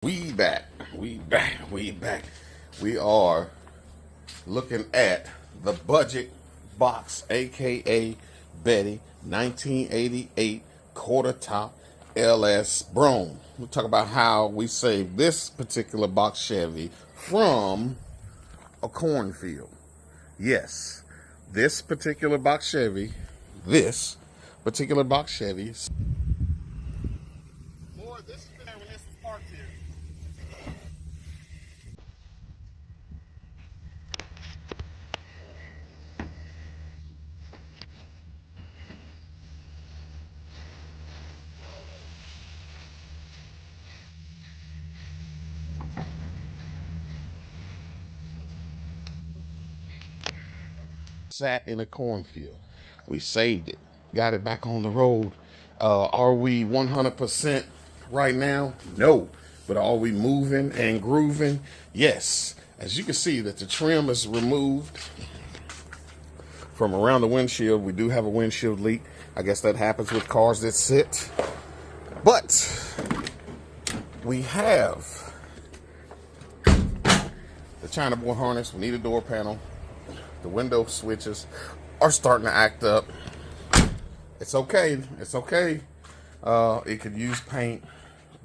We back. We are looking at the budget box, aka Betty 1988 quarter top LS Brougham. We'll talk about how we saved this particular box Chevy from a cornfield. Yes, this particular box Chevy. Boy, this is when this was parked here. Sat in a cornfield. We saved it, got it back on the road. Are we 100% right now? No. But are we moving and grooving? Yes. As you can see that the trim is removed from around the windshield. We do have a windshield leak. I guess that happens with cars that sit. But we have the China board harness. We need a door panel. The window switches are starting to act up. It's okay. It could use paint,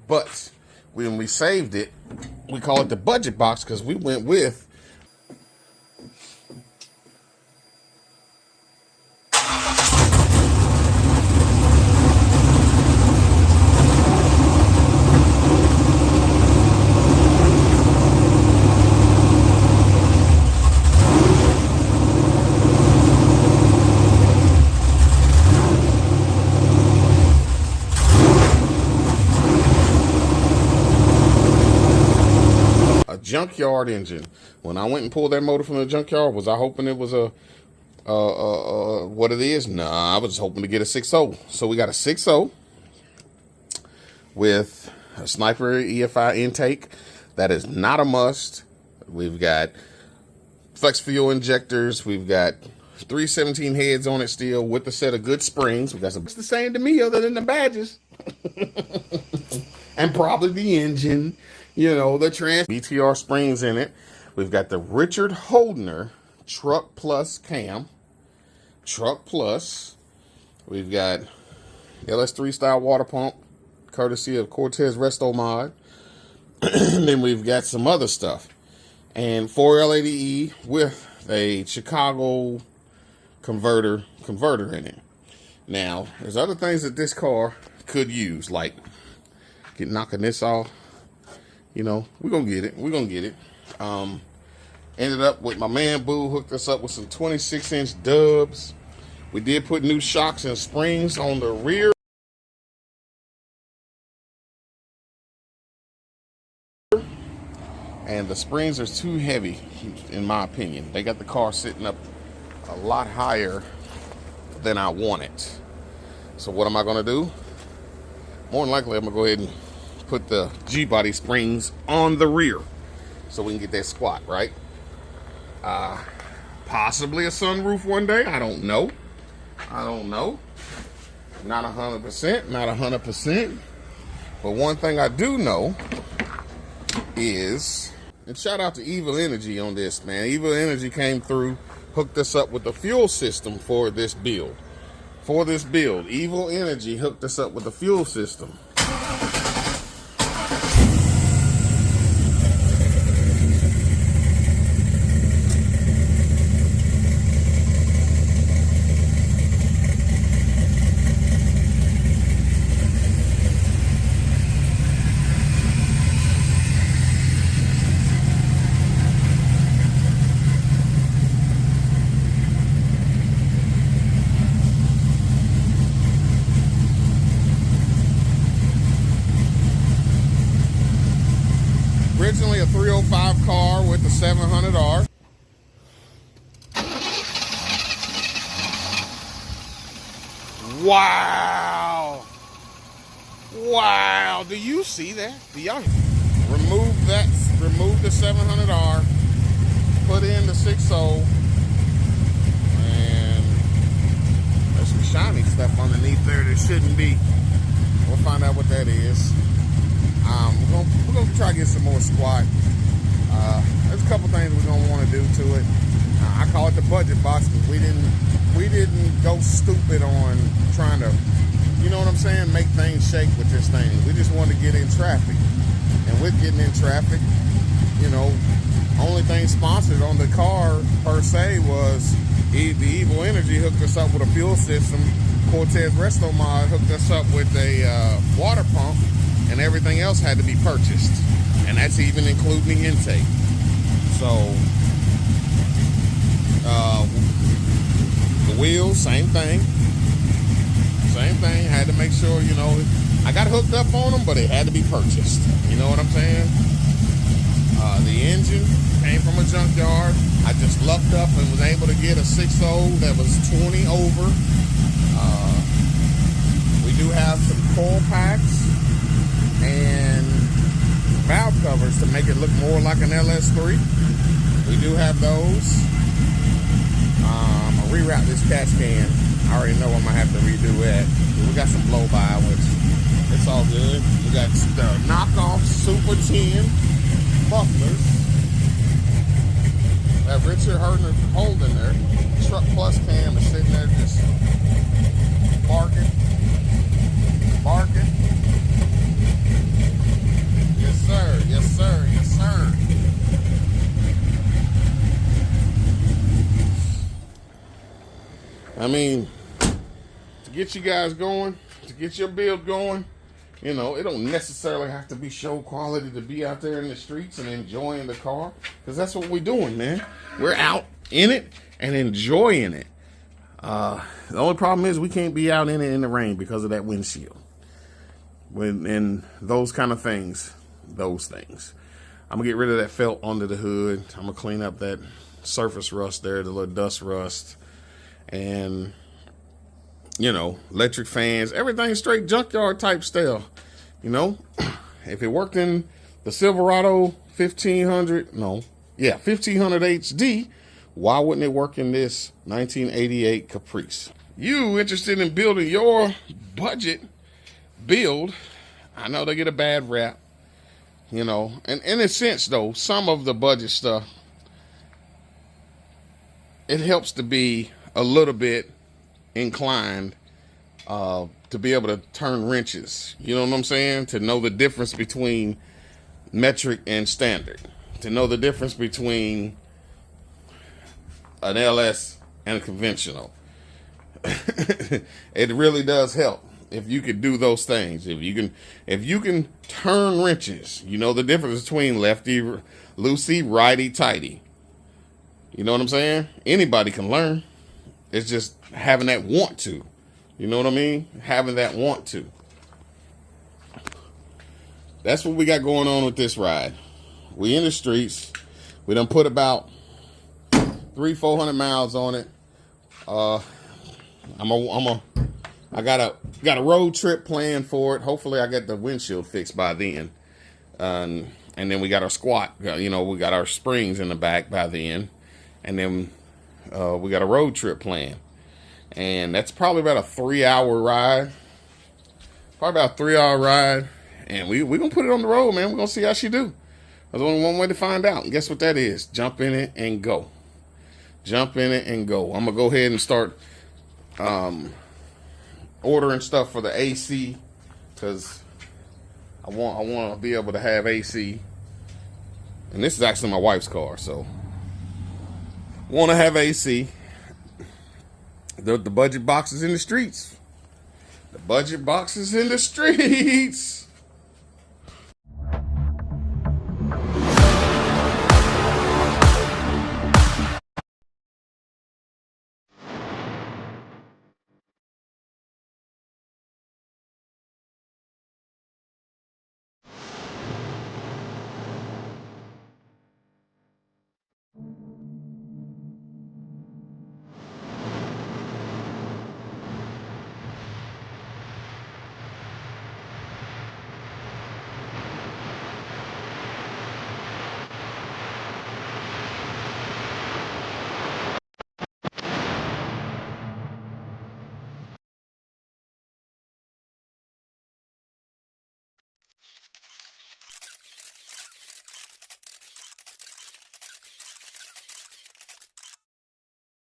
but when we saved it, we call it the budget box because we went with junkyard engine. When I went and pulled that motor from the junkyard, was I hoping it was a what it is? Nah, I was hoping to get a 6.0. So we got a 6.0 with a Sniper EFI intake. That is not a must. We've got flex fuel injectors. We've got 317 heads on it still with a set of good springs. We got some. It's the same to me other than the badges. And probably the engine. You know, the BTR springs in it. We've got the Richard Holdner Truck Plus cam. Truck Plus. We've got LS3 style water pump, courtesy of Cortez Resto Mod. And then we've got some other stuff. And 4L80E with a Chicago converter in it. Now, there's other things that this car could use, like knocking this off. You know, we're going to get it. Ended up with my man Boo, hooked us up with some 26-inch dubs. We did put new shocks and springs on the rear. And the springs are too heavy, in my opinion. They got the car sitting up a lot higher than I want it. So what am I going to do? More than likely, I'm going to go ahead and put the G-body springs on the rear so we can get that squat, right? Possibly a sunroof one day. I don't know. Not 100%. But one thing I do know is, and shout out to Evil Energy on this, man. Evil Energy came through, hooked us up with the fuel system for this build. Evil Energy hooked us up with the fuel system. Originally a 305 car with the 700R. Wow. Do you see that? Do y'all remove the 700R, put in the 6.0, and there's some shiny stuff underneath there that shouldn't be. We'll find out what that is. We're gonna try to get some more squat. There's a couple things we're gonna want to do to it. I call it the budget box because we didn't go stupid on trying to, you know what I'm saying, make things shake with this thing. We just wanted to get in traffic, and with getting in traffic, you know, only thing sponsored on the car per se was the Evil Energy hooked us up with a fuel system. Cortez Resto Mod hooked us up with a water pump, and everything else had to be purchased, and that's even including the intake. So the wheels, same thing, had to make sure, you know, I got hooked up on them, but it had to be purchased, you know what I'm saying. The engine came from a junkyard. I just lucked up and was able to get a 6.0 that was 20 over. We do have some coil packs and valve covers to make it look more like an LS3. We do have those. I'll reroute this catch can. I already know I'm gonna have to redo it. We got some blow by, which it's all good. We got the knockoff Super 10 mufflers. That Richard holding there. Truck Plus cam is sitting there just barking. Yes, sir. Yes, sir. Yes, sir. I mean, to get you guys going, to get your build going, you know, it don't necessarily have to be show quality to be out there in the streets and enjoying the car, because that's what we're doing, man. We're out in it and enjoying it. The only problem is we can't be out in it in the rain because of that windshield. And those kind of things, I'm gonna get rid of that felt under the hood. I'm gonna clean up that surface rust there, the little dust rust, and you know, electric fans, everything straight junkyard type style. You know, if it worked in the Silverado 1500 HD, why wouldn't it work in this 1988 Caprice? You interested in building your budget build? I know they get a bad rap, you know, and in a sense though, some of the budget stuff, it helps to be a little bit inclined to be able to turn wrenches. You know what I'm saying? To know the difference between metric and standard. To know the difference between an LS and a conventional. It really does help if you could do those things. If you can turn wrenches, you know the difference between lefty loosey, righty tighty. You know what I'm saying? Anybody can learn. It's just having that want to. You know what I mean? Having that want to. That's what we got going on with this ride. We in the streets. We done put about 300-400 miles on it. I got a road trip planned for it. Hopefully I get the windshield fixed by then. And then we got our squat. You know, we got our springs in the back by then. And then we got a road trip planned. And that's probably about a 3-hour ride. And we're going to put it on the road, man. We're going to see how she do. There's only one way to find out. And guess what that is? Jump in it and go. I'm going to go ahead and start ordering stuff for the AC. Because I want to be able to have AC. And this is actually my wife's car, so want to have AC. The budget box is in the streets. The budget box is in the streets.